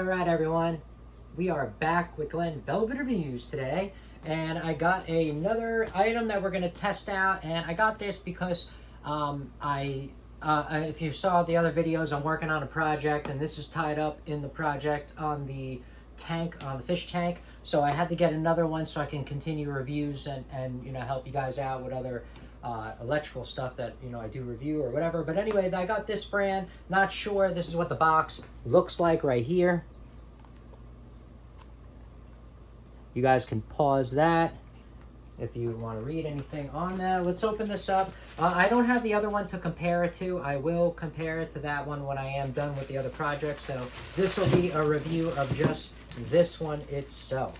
right, everyone. We are back with Glenn Velvet Reviews today, and I got another item that we're going to test out, and I got this because if you saw the other videos, I'm working on a project, and this is tied up in the project on the tank, on the fish tank, so I had to get another one so I can continue reviews and help you guys out with other electrical stuff that I do review or whatever. But anyway, I got this brand. Not sure. This is what the box looks like right here. You guys can pause that if you want to read anything on that. Let's open this up. I don't have the other one to compare it to. I will compare it to that one when I am done with the other project. So this will be a review of just this one itself.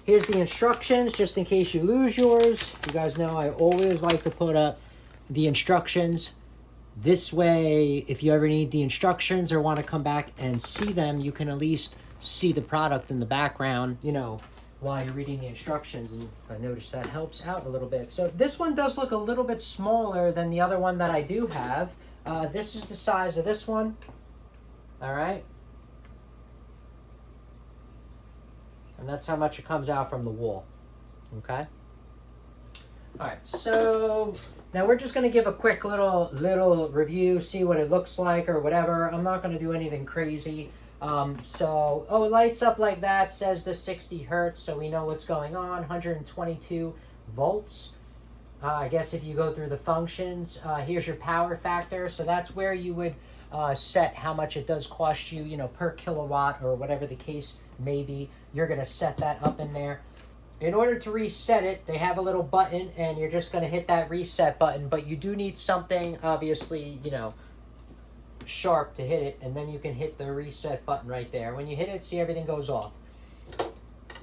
Here's the instructions, just in case you lose yours. You guys know I always like to put up the instructions. This way, if you ever need the instructions or want to come back and see them, you can at least see the product in the background, while you're reading the instructions. And I noticed that helps out a little bit. So this one does look a little bit smaller than the other one that I do have. This is the size of this one. All right. And that's how much it comes out from the wall. Okay. All right, so now we're just going to give a quick little review, see what it looks like or whatever. I'm not going to do anything crazy. It lights up like that, says the 60 hertz, so we know what's going on. 122 volts. I guess if you go through the functions, here's your power factor. So that's where you would set how much it does cost you, per kilowatt or whatever the case may be. You're going to set that up in there. In order to reset it, they have a little button, and you're just going to hit that reset button. But you do need something, obviously, sharp to hit it, and then you can hit the reset button right there. When you hit it, see, everything goes off.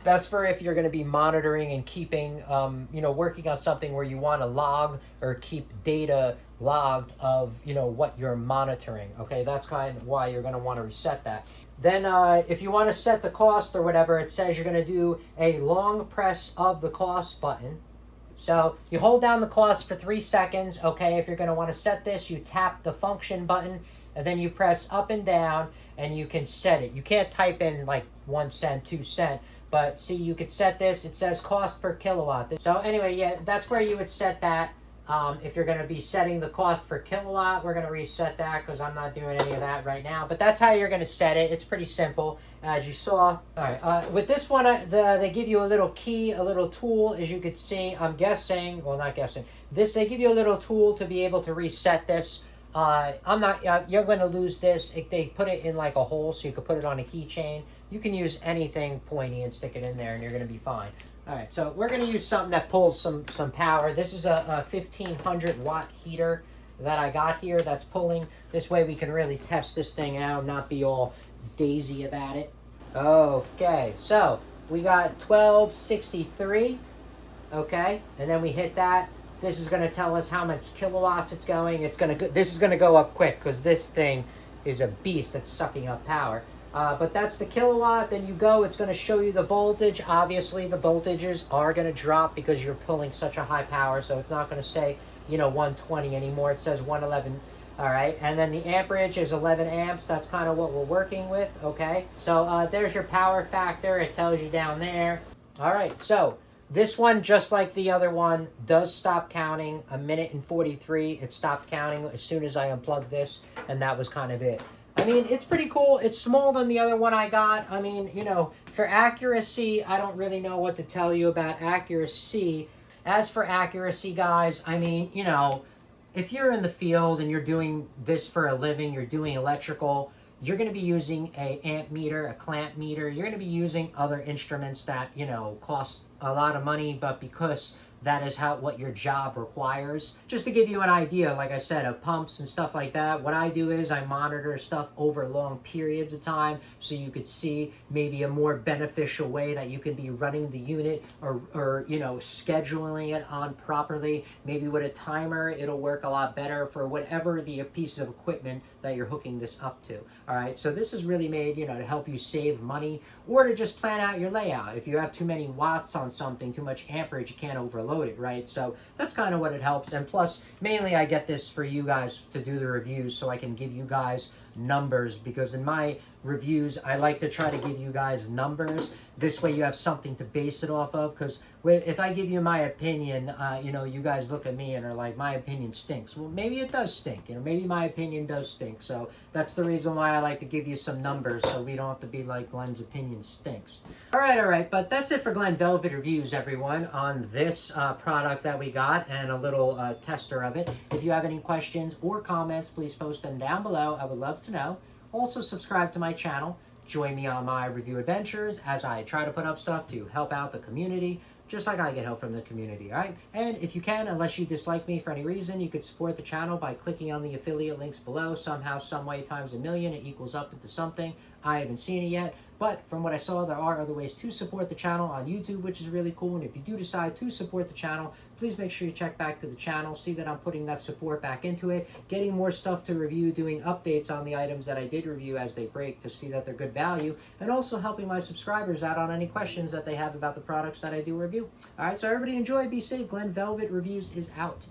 That's for if you're going to be monitoring and keeping, working on something where you want to log or keep data logged of, what you're monitoring. Okay, that's kind of why you're going to want to reset that. Then if you want to set the cost or whatever, it says you're going to do a long press of the cost button. So you hold down the cost for 3 seconds. Okay, if you're going to want to set this, you tap the function button, and then you press up and down, and you can set it. You can't type in like 1 cent, 2 cent. But see, you could set this. It says cost per kilowatt. So anyway, yeah, that's where you would set that. If you're going to be setting the cost per kilowatt, we're going to reset that because I'm not doing any of that right now. But that's how you're going to set it. It's pretty simple, as you saw. All right. With this one, they give you a little key, a little tool, as you could see. I'm guessing, well, not guessing. They give you a little tool to be able to reset this. You're going to lose this. They put it in like a hole, so you could put it on a keychain. You can use anything pointy and stick it in there, and you're going to be fine. All right, so we're going to use something that pulls some power. This is a 1500 watt heater that I got here that's pulling. This way we can really test this thing out, not be all daisy about it. Okay, so we got 1263, okay, and then we hit that. This is going to tell us how much kilowatts it's going. This is going to go up quick because this thing is a beast that's sucking up power. But that's the kilowatt. Then you go, it's going to show you the voltage. Obviously, the voltages are going to drop because you're pulling such a high power. So it's not going to say, 120 anymore. It says 111. All right. And then the amperage is 11 amps. That's kind of what we're working with. Okay. So there's your power factor. It tells you down there. All right. So this one, just like the other one, does stop counting. 1:43. It stopped counting as soon as I unplugged this. And that was kind of it. I mean, it's pretty cool. It's smaller than the other one I got. I mean, for accuracy, I don't really know what to tell you about accuracy. As for accuracy, guys, I mean, if you're in the field and you're doing this for a living, you're doing electrical, you're going to be using a amp meter, a clamp meter. You're going to be using other instruments that, cost a lot of money, but because that is what your job requires. Just to give you an idea, like I said, of pumps and stuff like that, what I do is I monitor stuff over long periods of time so you could see maybe a more beneficial way that you could be running the unit or scheduling it on properly. Maybe with a timer, it'll work a lot better for whatever the piece of equipment that you're hooking this up to. All right, so this is really made, to help you save money or to just plan out your layout. If you have too many watts on something, too much amperage, you can't overload it, right? So that's kind of what it helps. And plus, mainly I get this for you guys to do the reviews so I can give you guys numbers, because in my reviews I like to try to give you guys numbers. This way you have something to base it off of, because if I give you my opinion, you know, you guys look at me and are like, my opinion stinks. Well, maybe it does stink, you know, maybe my opinion does stink. So that's the reason why I like to give you some numbers, so we don't have to be like Glenn's opinion stinks. All right, but that's it for Glenn Velvet Reviews, everyone, on this product that we got, and a little tester of it. If you have any questions or comments, please post them down below. I would love to know. Also, subscribe to my channel. Join me on my review adventures as I try to put up stuff to help out the community, just like I get help from the community, all right? And if you can, unless you dislike me for any reason, you could support the channel by clicking on the affiliate links below. Somehow, some way, times a million, it equals up into something. I haven't seen it yet, but from what I saw, there are other ways to support the channel on YouTube, which is really cool. And if you do decide to support the channel, please make sure you check back to the channel, see that I'm putting that support back into it, getting more stuff to review, doing updates on the items that I did review as they break to see that they're good value, and also helping my subscribers out on any questions that they have about the products that I do review. All right, so everybody enjoy, be safe. Glenn Velvet Reviews is out.